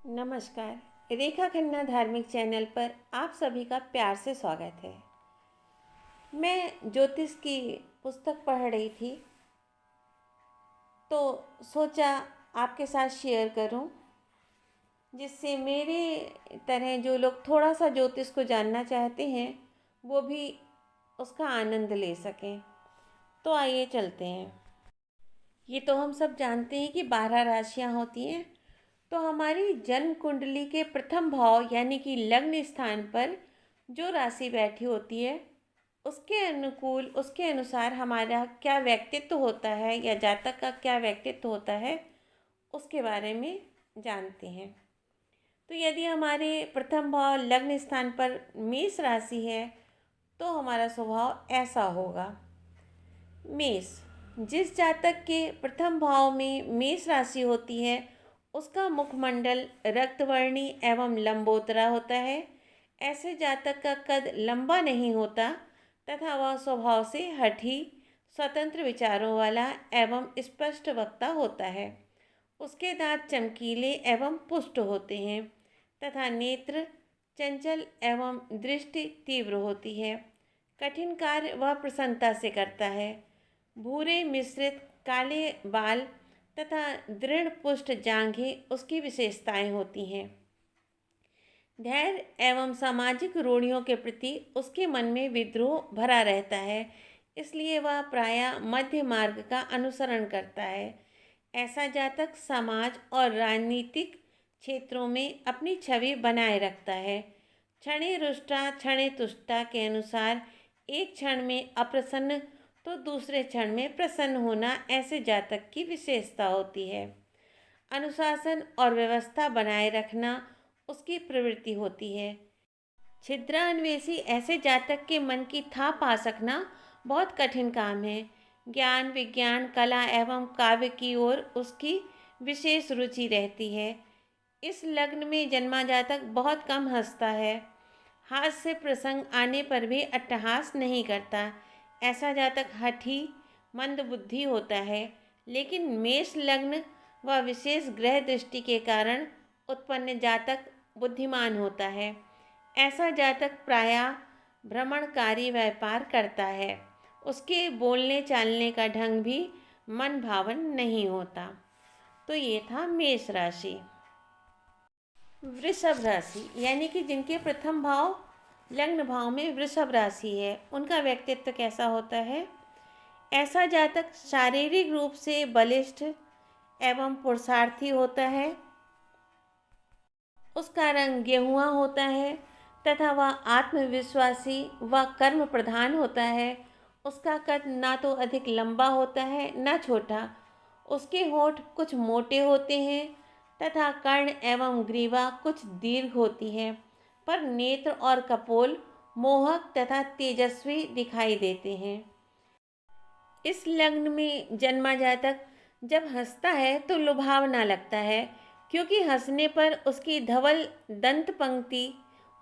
नमस्कार। रेखा खन्ना धार्मिक चैनल पर आप सभी का प्यार से स्वागत है। मैं ज्योतिष की पुस्तक पढ़ रही थी तो सोचा आपके साथ शेयर करूं, जिससे मेरे तरह जो लोग थोड़ा सा ज्योतिष को जानना चाहते हैं वो भी उसका आनंद ले सकें। तो आइए चलते हैं। ये तो हम सब जानते हैं कि 12 राशियां होती हैं। तो हमारी जन्म कुंडली के प्रथम भाव यानी कि लग्न स्थान पर जो राशि बैठी होती है उसके अनुकूल, उसके अनुसार हमारा क्या व्यक्तित्व होता है या जातक का क्या व्यक्तित्व होता है उसके बारे में जानते हैं। तो यदि हमारे प्रथम भाव लग्न स्थान पर मेष राशि है तो हमारा स्वभाव ऐसा होगा। मेष, जिस जातक के प्रथम भाव में मेष राशि होती है उसका मुखमंडल रक्तवर्णी एवं लंबोतरा होता है। ऐसे जातक का कद लंबा नहीं होता तथा वह स्वभाव से हठी, स्वतंत्र विचारों वाला एवं स्पष्ट वक्ता होता है। उसके दांत चमकीले एवं पुष्ट होते हैं तथा नेत्र चंचल एवं दृष्टि तीव्र होती है। कठिन कार्य वह प्रसन्नता से करता है। भूरे मिश्रित काले बाल तथा दृढ़ पुष्ट जांघें उसकी विशेषताएं होती हैं। धैर्य एवं सामाजिक रूढ़ियों के प्रति उसके मन में विद्रोह भरा रहता है, इसलिए वह प्रायः मध्य मार्ग का अनुसरण करता है। ऐसा जातक समाज और राजनीतिक क्षेत्रों में अपनी छवि बनाए रखता है। क्षणे रुष्टा क्षणे तुष्टा के अनुसार एक क्षण में अप्रसन्न तो दूसरे क्षण में प्रसन्न होना ऐसे जातक की विशेषता होती है। अनुशासन और व्यवस्था बनाए रखना उसकी प्रवृत्ति होती है। छिद्रान्वेषी ऐसे जातक के मन की था पा सकना बहुत कठिन काम है। ज्ञान, विज्ञान, कला एवं काव्य की ओर उसकी विशेष रुचि रहती है। इस लग्न में जन्मा जातक बहुत कम हंसता है। हास्य प्रसंग आने पर भी अट्टहास नहीं करता। ऐसा जातक हठी, मंदबुद्धि होता है, लेकिन मेष लग्न व विशेष ग्रह दृष्टि के कारण उत्पन्न जातक बुद्धिमान होता है। ऐसा जातक प्रायः भ्रमणकारी व्यापार करता है। उसके बोलने चालने का ढंग भी मन भावन नहीं होता। तो ये था मेष राशि। वृषभ राशि यानी कि जिनके प्रथम भाव लग्न भाव में वृषभ राशि है, उनका व्यक्तित्व कैसा होता है। ऐसा जातक शारीरिक रूप से बलिष्ठ एवं पुरुषार्थी होता है। उसका रंग गेहुआ होता है तथा वह आत्मविश्वासी व कर्म प्रधान होता है। उसका कद ना तो अधिक लंबा होता है न छोटा। उसके होंठ कुछ मोटे होते हैं तथा कर्ण एवं ग्रीवा कुछ दीर्घ होती है, पर नेत्र और कपोल मोहक तथा तेजस्वी दिखाई देते हैं। इस लग्न में जन्मा जातक जब हंसता है तो लुभावना लगता है, क्योंकि हंसने पर उसकी धवल दंत पंक्ति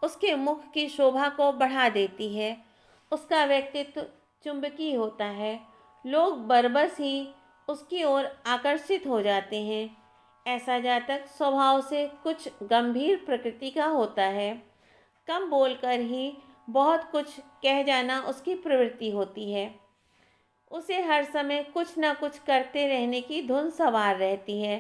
उसके मुख की शोभा को बढ़ा देती है। उसका व्यक्तित्व चुंबकीय होता है। लोग बरबस ही उसकी ओर आकर्षित हो जाते हैं। ऐसा जातक स्वभाव से कुछ गंभीर प्रकृति का होता है। कम बोलकर ही बहुत कुछ कह जाना उसकी प्रवृत्ति होती है। उसे हर समय कुछ न कुछ करते रहने की धुन सवार रहती है।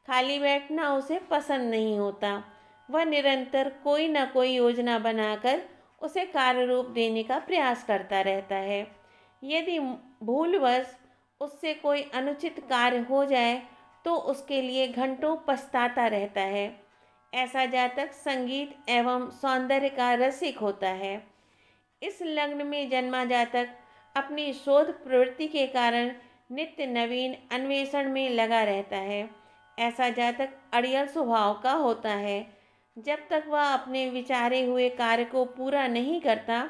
खाली बैठना उसे पसंद नहीं होता। वह निरंतर कोई न कोई योजना बनाकर उसे कार्य रूप देने का प्रयास करता रहता है। यदि भूलवश उससे कोई अनुचित कार्य हो जाए तो उसके लिए घंटों पछताता रहता है। ऐसा जातक संगीत एवं सौंदर्य का रसिक होता है। इस लग्न में जन्मा जातक अपनी शोध प्रवृत्ति के कारण नित्य नवीन अन्वेषण में लगा रहता है। ऐसा जातक अड़ियल स्वभाव का होता है। जब तक वह अपने विचारे हुए कार्य को पूरा नहीं करता,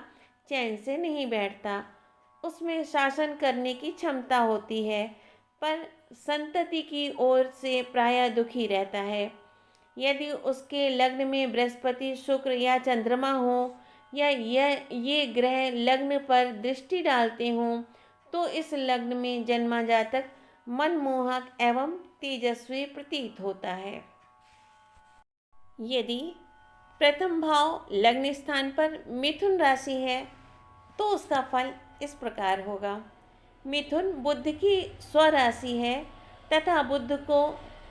चैन से नहीं बैठता। उसमें शासन करने की क्षमता होती है, पर संतति की ओर से प्रायः दुखी रहता है। यदि उसके लग्न में बृहस्पति, शुक्र या चंद्रमा हो या ये ग्रह लग्न पर दृष्टि डालते हों तो इस लग्न में जन्मा जातक मनमोहक एवं तेजस्वी प्रतीत होता है। यदि प्रथम भाव लग्न स्थान पर मिथुन राशि है तो उसका फल इस प्रकार होगा। मिथुन बुध की स्वराशि है तथा बुध को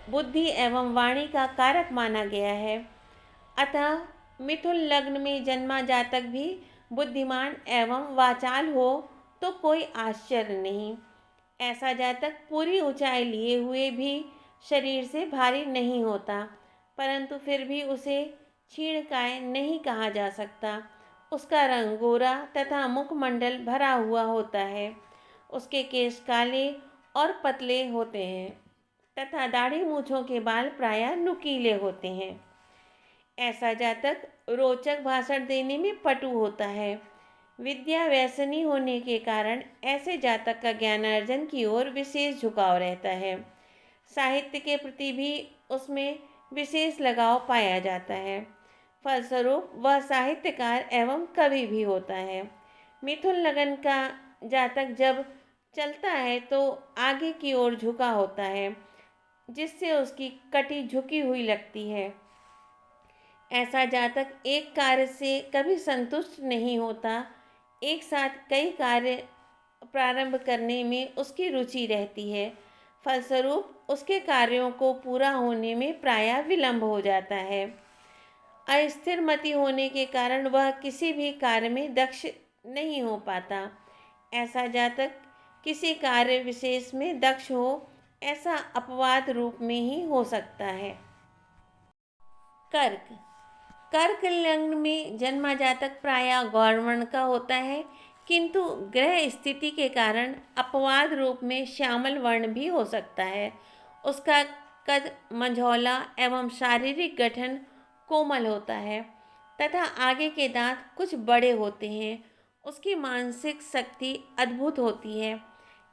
बुद्धि एवं वाणी का कारक माना गया है। अतः मिथुन लग्न में जन्मा जातक भी बुद्धिमान एवं वाचाल हो तो कोई आश्चर्य नहीं। ऐसा जातक पूरी ऊंचाई लिए हुए भी शरीर से भारी नहीं होता, परंतु फिर भी उसे क्षीणकाय नहीं कहा जा सकता। उसका रंग गोरा तथा मुखमंडल भरा हुआ होता है। उसके केश काले और पतले होते हैं तथा दाढ़ी मूछों के बाल प्रायः नुकीले होते हैं। ऐसा जातक रोचक भाषण देने में पटु होता है। विद्या व्यसनी होने के कारण ऐसे जातक का ज्ञानार्जन की ओर विशेष झुकाव रहता है। साहित्य के प्रति भी उसमें विशेष लगाव पाया जाता है। फलस्वरूप वह साहित्यकार एवं कवि भी होता है। मिथुन लगन का जातक जब चलता है तो आगे की ओर झुका होता है, जिससे उसकी कटी झुकी हुई लगती है। ऐसा जातक एक कार्य से कभी संतुष्ट नहीं होता। एक साथ कई कार्य प्रारंभ करने में उसकी रुचि रहती है। फलस्वरूप उसके कार्यों को पूरा होने में प्रायः विलंब हो जाता है। अस्थिर मति होने के कारण वह किसी भी कार्य में दक्ष नहीं हो पाता। ऐसा जातक किसी कार्य विशेष में दक्ष हो, ऐसा अपवाद रूप में ही हो सकता है। कर्क कर्क लग्न में जन्मा जातक प्रायः गौरवर्ण का होता है, किंतु ग्रह स्थिति के कारण अपवाद रूप में श्यामल वर्ण भी हो सकता है। उसका कद मंझौला एवं शारीरिक गठन कोमल होता है तथा आगे के दांत कुछ बड़े होते हैं। उसकी मानसिक शक्ति अद्भुत होती है।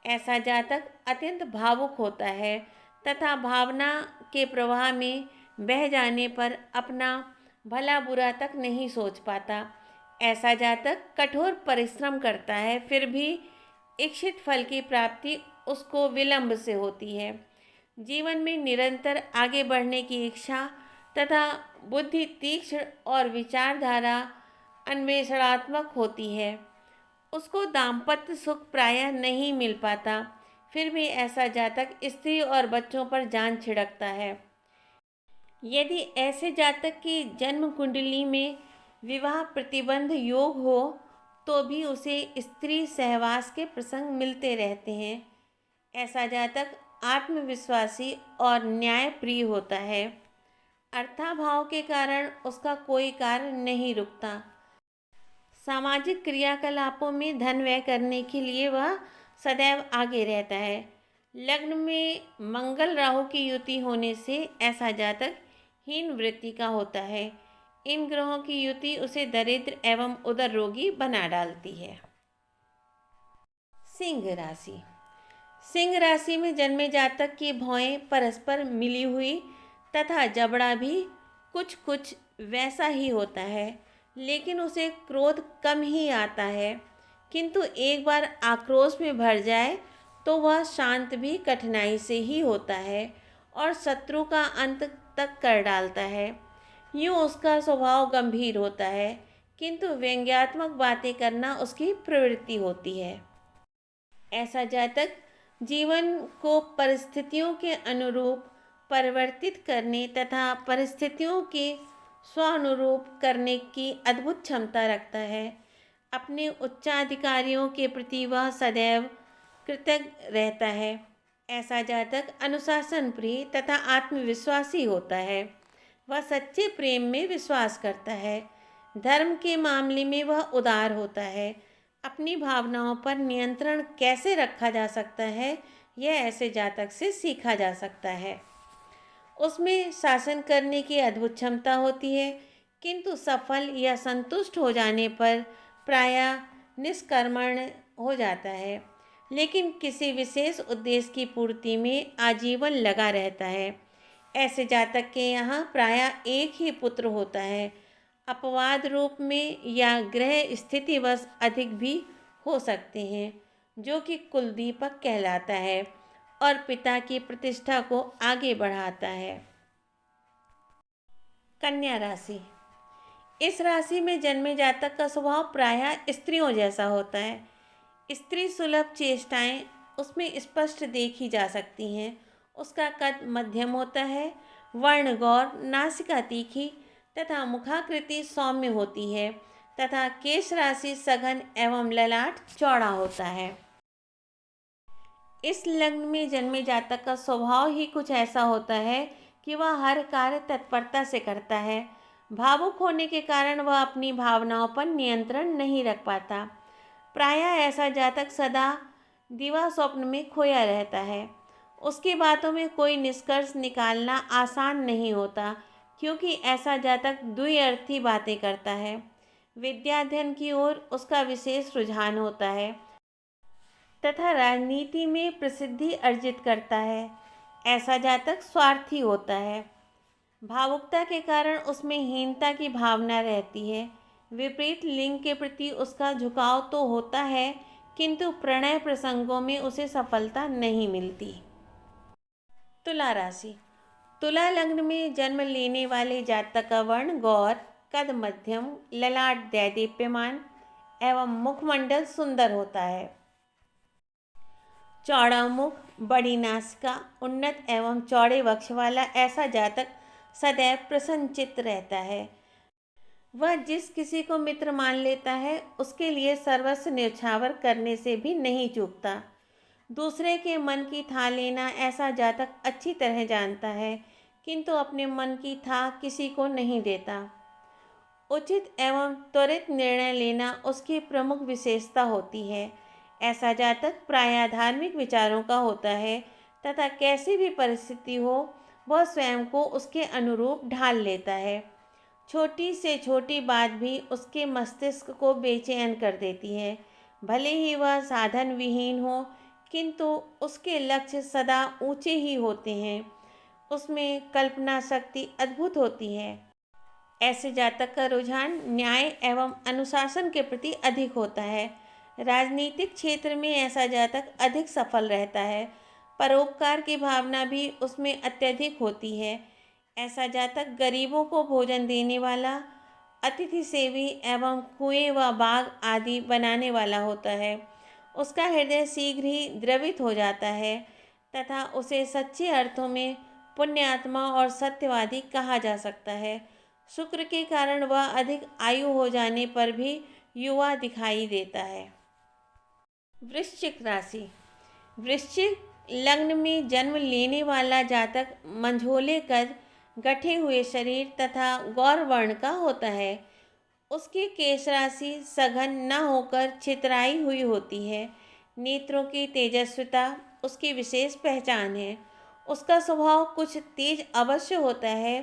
ऐसा जातक अत्यंत भावुक होता है तथा भावना के प्रवाह में बह जाने पर अपना भला बुरा तक नहीं सोच पाता। ऐसा जातक कठोर परिश्रम करता है, फिर भी इच्छित फल की प्राप्ति उसको विलंब से होती है। जीवन में निरंतर आगे बढ़ने की इच्छा तथा बुद्धि तीक्ष्ण और विचारधारा अन्वेषणात्मक होती है। उसको दाम्पत्य सुख प्रायः नहीं मिल पाता, फिर भी ऐसा जातक स्त्री और बच्चों पर जान छिड़कता है। यदि ऐसे जातक की जन्म कुंडली में विवाह प्रतिबंध योग हो तो भी उसे स्त्री सहवास के प्रसंग मिलते रहते हैं। ऐसा जातक आत्मविश्वासी और न्यायप्रिय होता है। अर्थाभाव के कारण उसका कोई कार्य नहीं रुकता। सामाजिक क्रियाकलापों में धन व्यय करने के लिए वह सदैव आगे रहता है। लग्न में मंगल राहु की युति होने से ऐसा जातक हीन वृत्ति का होता है। इन ग्रहों की युति उसे दरिद्र एवं उदर रोगी बना डालती है। सिंह राशि सिंह राशि में जन्मे जातक की भौहें परस्पर मिली हुई तथा जबड़ा भी कुछ कुछ वैसा ही होता है, लेकिन उसे क्रोध कम ही आता है। किंतु एक बार आक्रोश में भर जाए तो वह शांत भी कठिनाई से ही होता है और शत्रु का अंत तक कर डालता है। यूँ उसका स्वभाव गंभीर होता है, किंतु व्यंग्यात्मक बातें करना उसकी प्रवृत्ति होती है। ऐसा जातक जीवन को परिस्थितियों के अनुरूप परिवर्तित करने तथा परिस्थितियों के स्वानुरूप करने की अद्भुत क्षमता रखता है। अपने उच्चाधिकारियों के प्रति वह सदैव कृतज्ञ रहता है। ऐसा जातक अनुशासन प्रिय तथा आत्मविश्वासी होता है। वह सच्चे प्रेम में विश्वास करता है। धर्म के मामले में वह उदार होता है। अपनी भावनाओं पर नियंत्रण कैसे रखा जा सकता है, यह ऐसे जातक से सीखा जा सकता है। उसमें शासन करने की अद्भुत क्षमता होती है, किंतु सफल या संतुष्ट हो जाने पर प्रायः निष्कर्मण्य हो जाता है, लेकिन किसी विशेष उद्देश्य की पूर्ति में आजीवन लगा रहता है। ऐसे जातक के यहाँ प्रायः एक ही पुत्र होता है। अपवाद रूप में या ग्रह स्थितिवश अधिक भी हो सकते हैं, जो कि कुलदीपक कहलाता है और पिता की प्रतिष्ठा को आगे बढ़ाता है। कन्या राशि। इस राशि में जन्मे जातक का स्वभाव प्रायः स्त्रियों जैसा होता है। स्त्री सुलभ चेष्टाएं उसमें स्पष्ट देखी जा सकती हैं। उसका कद मध्यम होता है, वर्ण गौर, नासिका तीखी तथा मुखाकृति सौम्य होती है तथा केश राशि सघन एवं ललाट चौड़ा होता है। इस लग्न में जन्मे जातक का स्वभाव ही कुछ ऐसा होता है कि वह हर कार्य तत्परता से करता है। भावुक होने के कारण वह अपनी भावनाओं पर नियंत्रण नहीं रख पाता। प्रायः ऐसा जातक सदा दिवा स्वप्न में खोया रहता है। उसकी बातों में कोई निष्कर्ष निकालना आसान नहीं होता, क्योंकि ऐसा जातक द्विअर्थी बातें करता है। विद्याध्ययन की ओर उसका विशेष रुझान होता है तथा राजनीति में प्रसिद्धि अर्जित करता है। ऐसा जातक स्वार्थी होता है। भावुकता के कारण उसमें हीनता की भावना रहती है। विपरीत लिंग के प्रति उसका झुकाव तो होता है, किंतु प्रणय प्रसंगों में उसे सफलता नहीं मिलती। तुला राशि। तुला लग्न में जन्म लेने वाले जातक का वर्ण गौर, कद मध्यम, ललाट दैदीप्यमान एवं मुखमंडल सुंदर होता है। चौड़ा मुख, बड़ी नासिका, उन्नत एवं चौड़े वक्ष वाला ऐसा जातक सदैव प्रसन्नचित्त रहता है। वह जिस किसी को मित्र मान लेता है उसके लिए सर्वस्व न्यौछावर करने से भी नहीं चूकता। दूसरे के मन की था लेना ऐसा जातक अच्छी तरह जानता है, किंतु अपने मन की था किसी को नहीं देता। उचित एवं त्वरित निर्णय लेना उसकी प्रमुख विशेषता होती है। ऐसा जातक प्रायः धार्मिक विचारों का होता है तथा कैसी भी परिस्थिति हो वह स्वयं को उसके अनुरूप ढाल लेता है। छोटी से छोटी बात भी उसके मस्तिष्क को बेचैन कर देती है। भले ही वह साधन विहीन हो, किंतु उसके लक्ष्य सदा ऊंचे ही होते हैं। उसमें कल्पना शक्ति अद्भुत होती है। ऐसे जातक का रुझान न्याय एवं अनुशासन के प्रति अधिक होता है। राजनीतिक क्षेत्र में ऐसा जातक अधिक सफल रहता है। परोपकार की भावना भी उसमें अत्यधिक होती है। ऐसा जातक गरीबों को भोजन देने वाला, अतिथि सेवी एवं कुएं व बाग आदि बनाने वाला होता है। उसका हृदय शीघ्र ही द्रवित हो जाता है तथा उसे सच्चे अर्थों में पुण्यात्मा और सत्यवादी कहा जा सकता है। शुक्र के कारण वह अधिक आयु हो जाने पर भी युवा दिखाई देता है। वृश्चिक राशि। वृश्चिक लग्न में जन्म लेने वाला जातक मंझोले कद, गठे हुए शरीर तथा गौर वर्ण का होता है। उसकी केश राशि सघन न होकर छितराई हुई होती है। नेत्रों की तेजस्विता उसकी विशेष पहचान है। उसका स्वभाव कुछ तेज अवश्य होता है,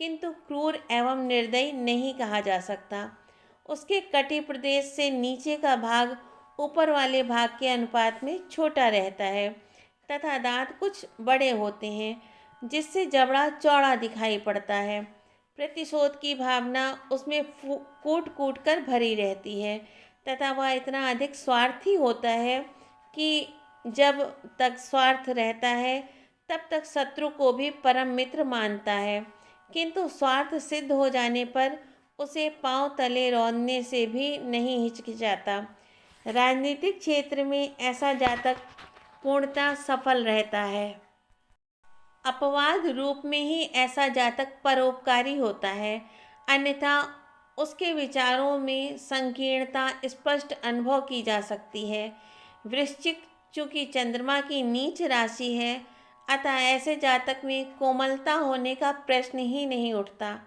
किंतु क्रूर एवं निर्दयी नहीं कहा जा सकता। उसके कटी प्रदेश से नीचे का भाग ऊपर वाले भाग के अनुपात में छोटा रहता है तथा दांत कुछ बड़े होते हैं, जिससे जबड़ा चौड़ा दिखाई पड़ता है। प्रतिशोध की भावना उसमें कूट कूट कर भरी रहती है तथा वह इतना अधिक स्वार्थी होता है कि जब तक स्वार्थ रहता है तब तक शत्रु को भी परम मित्र मानता है, किंतु स्वार्थ सिद्ध हो जाने पर उसे पांव तले रौंदने से भी नहीं हिचकिचाता। राजनीतिक क्षेत्र में ऐसा जातक पूर्णतः सफल रहता है। अपवाद रूप में ही ऐसा जातक परोपकारी होता है, अन्यथा उसके विचारों में संकीर्णता स्पष्ट अनुभव की जा सकती है। वृश्चिक चूँकि चंद्रमा की नीच राशि है, अतः ऐसे जातक में कोमलता होने का प्रश्न ही नहीं उठता।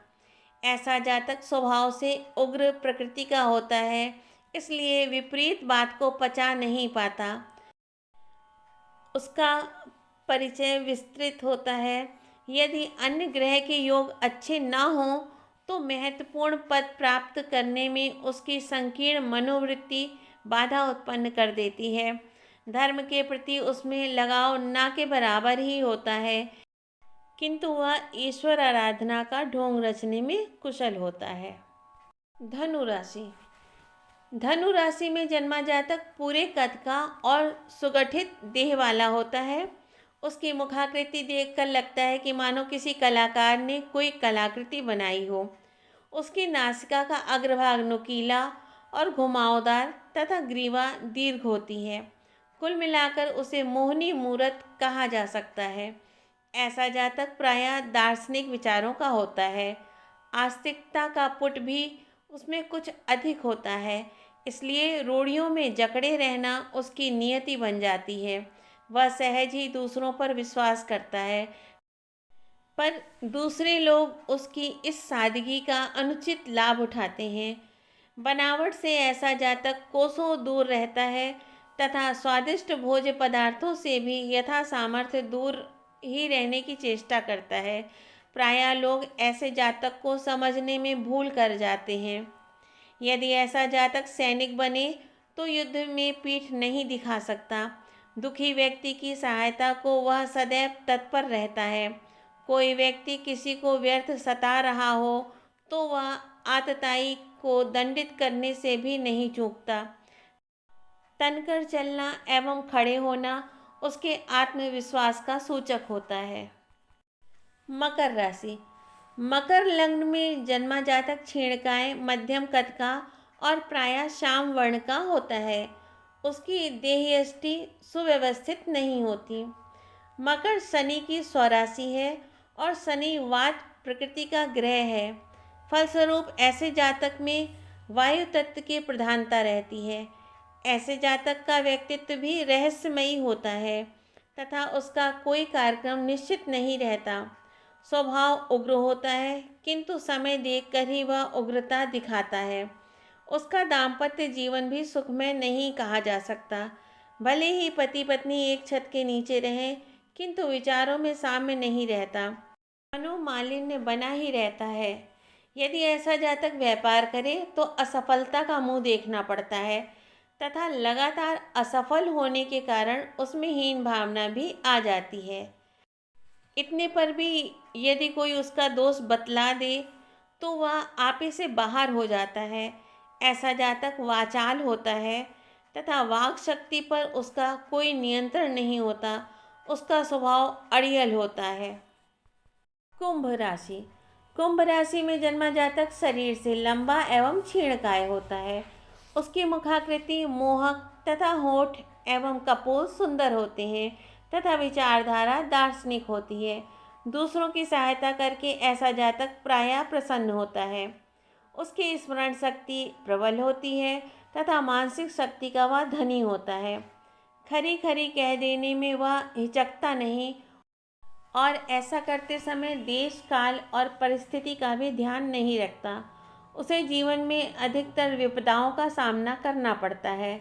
ऐसा जातक स्वभाव से उग्र प्रकृति का होता है, इसलिए विपरीत बात को पचा नहीं पाता। उसका परिचय विस्तृत होता है। यदि अन्य ग्रह के योग अच्छे न हों तो महत्वपूर्ण पद प्राप्त करने में उसकी संकीर्ण मनोवृत्ति बाधा उत्पन्न कर देती है। धर्म के प्रति उसमें लगाव न के बराबर ही होता है, किंतु वह ईश्वर आराधना का ढोंग रचने में कुशल होता है। धनु राशि। धनु राशि में जन्मा जातक पूरे कद का और सुगठित देह वाला होता है। उसकी मुखाकृति देखकर लगता है कि मानो किसी कलाकार ने कोई कलाकृति बनाई हो। उसकी नासिका का अग्रभाग नुकीला और घुमावदार तथा ग्रीवा दीर्घ होती है। कुल मिलाकर उसे मोहनी मूरत कहा जा सकता है। ऐसा जातक प्रायः दार्शनिक विचारों का होता है। आस्तिकता का पुट भी उसमें कुछ अधिक होता है, इसलिए रूढ़ियों में जकड़े रहना उसकी नियति बन जाती है। वह सहज ही दूसरों पर विश्वास करता है, पर दूसरे लोग उसकी इस सादगी का अनुचित लाभ उठाते हैं। बनावट से ऐसा जातक कोसों दूर रहता है तथा स्वादिष्ट भोज्य पदार्थों से भी यथा सामर्थ्य दूर ही रहने की चेष्टा करता है। प्रायः लोग ऐसे जातक को समझने में भूल कर जाते हैं। यदि ऐसा जातक सैनिक बने तो युद्ध में पीठ नहीं दिखा सकता। दुखी व्यक्ति की सहायता को वह सदैव तत्पर रहता है। कोई व्यक्ति किसी को व्यर्थ सता रहा हो तो वह आतताई को दंडित करने से भी नहीं चूकता। तनकर चलना एवं खड़े होना उसके आत्मविश्वास का सूचक होता है। मकर राशि। मकर लग्न में जन्मा जातक क्षीणकाय, मध्यम कद का और प्रायः श्याम वर्ण का होता है। उसकी देहयष्टि सुव्यवस्थित नहीं होती। मकर शनि की स्वराशि है और शनि वात प्रकृति का ग्रह है। फलस्वरूप ऐसे जातक में वायु तत्व की प्रधानता रहती है। ऐसे जातक का व्यक्तित्व भी रहस्यमयी होता है तथा उसका कोई कार्यक्रम निश्चित नहीं रहता। स्वभाव उग्र होता है, किंतु समय देखकर ही वह उग्रता दिखाता है। उसका दाम्पत्य जीवन भी सुखमय नहीं कहा जा सकता। भले ही पति पत्नी एक छत के नीचे रहें, किंतु विचारों में साम्य नहीं रहता। मनोमालिन्य बना ही रहता है। यदि ऐसा जातक व्यापार करे तो असफलता का मुंह देखना पड़ता है तथा लगातार असफल होने के कारण उसमें हीन भावना भी आ जाती है। इतने पर भी यदि कोई उसका दोष बतला दे तो वह आपे से बाहर हो जाता है। ऐसा जातक वाचाल होता है तथा वाक शक्ति पर उसका कोई नियंत्रण नहीं होता। उसका स्वभाव अड़ियल होता है। कुंभ राशि। कुंभ राशि में जन्मा जातक शरीर से लंबा एवं क्षीणकाय होता है। उसकी मुखाकृति मोहक तथा होठ एवं कपोल सुंदर होते हैं तथा विचारधारा दार्शनिक होती है। दूसरों की सहायता करके ऐसा जातक प्रायः प्रसन्न होता है। उसकी स्मरण शक्ति प्रबल होती है तथा मानसिक शक्ति का वह धनी होता है। खरी खरी कह देने में वह हिचकता नहीं और ऐसा करते समय देश काल और परिस्थिति का भी ध्यान नहीं रखता। उसे जीवन में अधिकतर विपदाओं का सामना करना पड़ता है।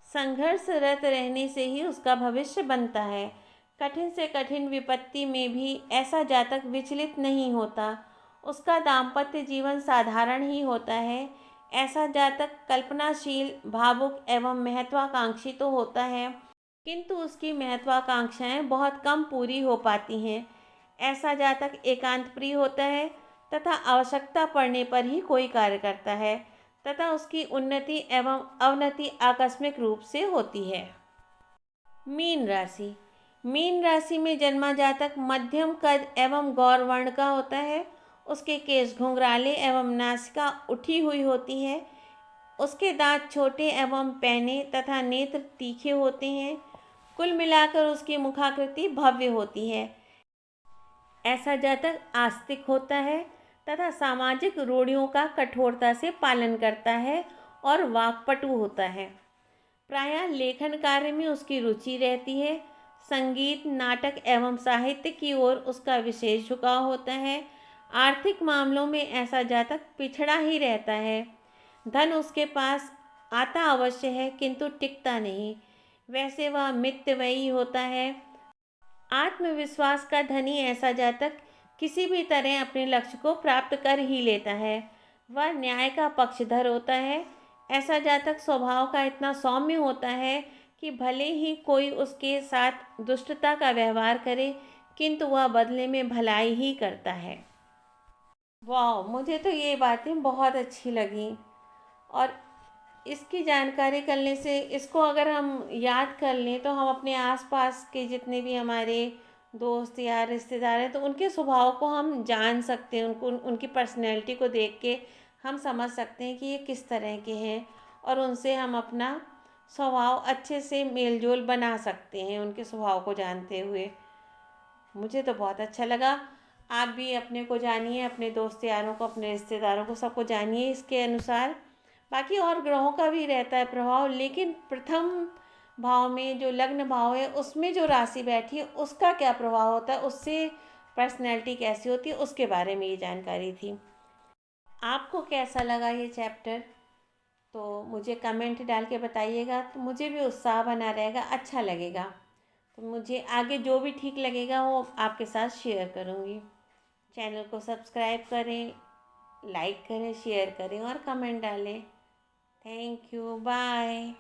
संघर्षरत रहने से ही उसका भविष्य बनता है। कठिन से कठिन विपत्ति में भी ऐसा जातक विचलित नहीं होता। उसका दाम्पत्य जीवन साधारण ही होता है। ऐसा जातक कल्पनाशील, भावुक एवं महत्वाकांक्षी तो होता है, किंतु उसकी महत्वाकांक्षाएं बहुत कम पूरी हो पाती हैं। ऐसा जातक एकांत प्रिय होता है तथा आवश्यकता पड़ने पर ही कोई कार्य करता है तथा उसकी उन्नति एवं अवनति आकस्मिक रूप से होती है। मीन राशि। मीन राशि में जन्मा जातक मध्यम कद एवं गौर वर्ण का होता है। उसके केश घुंघराले एवं नासिका उठी हुई होती है। उसके दांत छोटे एवं पैने तथा नेत्र तीखे होते हैं। कुल मिलाकर उसकी मुखाकृति भव्य होती है। ऐसा जातक आस्तिक होता है तथा सामाजिक रूढ़ियों का कठोरता से पालन करता है और वाक्पटु होता है। प्रायः लेखन कार्य में उसकी रुचि रहती है। संगीत, नाटक एवं साहित्य की ओर उसका विशेष झुकाव होता है। आर्थिक मामलों में ऐसा जातक पिछड़ा ही रहता है। धन उसके पास आता अवश्य है, किंतु टिकता नहीं। वैसे वह मितव्ययी होता है। आत्मविश्वास का धनी ऐसा जातक किसी भी तरह अपने लक्ष्य को प्राप्त कर ही लेता है। वह न्याय का पक्षधर होता है। ऐसा जातक स्वभाव का इतना सौम्य होता है कि भले ही कोई उसके साथ दुष्टता का व्यवहार करे, किंतु वह बदले में भलाई ही करता है। वाह, मुझे तो ये बातें बहुत अच्छी लगी और इसकी जानकारी करने से, इसको अगर हम याद कर लें तो हम अपने आसपास के जितने भी हमारे दोस्त या रिश्तेदार हैं तो उनके स्वभाव को हम जान सकते हैं, उनकी पर्सनैलिटी को देख के हम समझ सकते हैं कि ये किस तरह के हैं, और उनसे हम अपना स्वभाव अच्छे से मेल जोल बना सकते हैं उनके स्वभाव को जानते हुए। मुझे तो बहुत अच्छा लगा। आप भी अपने को जानिए, अपने दोस्त यारों को, अपने रिश्तेदारों को, सबको जानिए इसके अनुसार। बाकी और ग्रहों का भी रहता है प्रभाव, लेकिन प्रथम भाव में जो लग्न भाव है उसमें जो राशि बैठी है उसका क्या प्रभाव होता है, उससे पर्सनैलिटी कैसी होती है, उसके बारे में ये जानकारी थी। आपको कैसा लगा ये चैप्टर, तो मुझे कमेंट डाल के बताइएगा, तो मुझे भी उत्साह बना रहेगा, अच्छा लगेगा। तो मुझे आगे जो भी ठीक लगेगा वो आपके साथ शेयर करूँगी। चैनल को सब्सक्राइब करें, लाइक करें, शेयर करें और कमेंट डालें। Thank you, bye.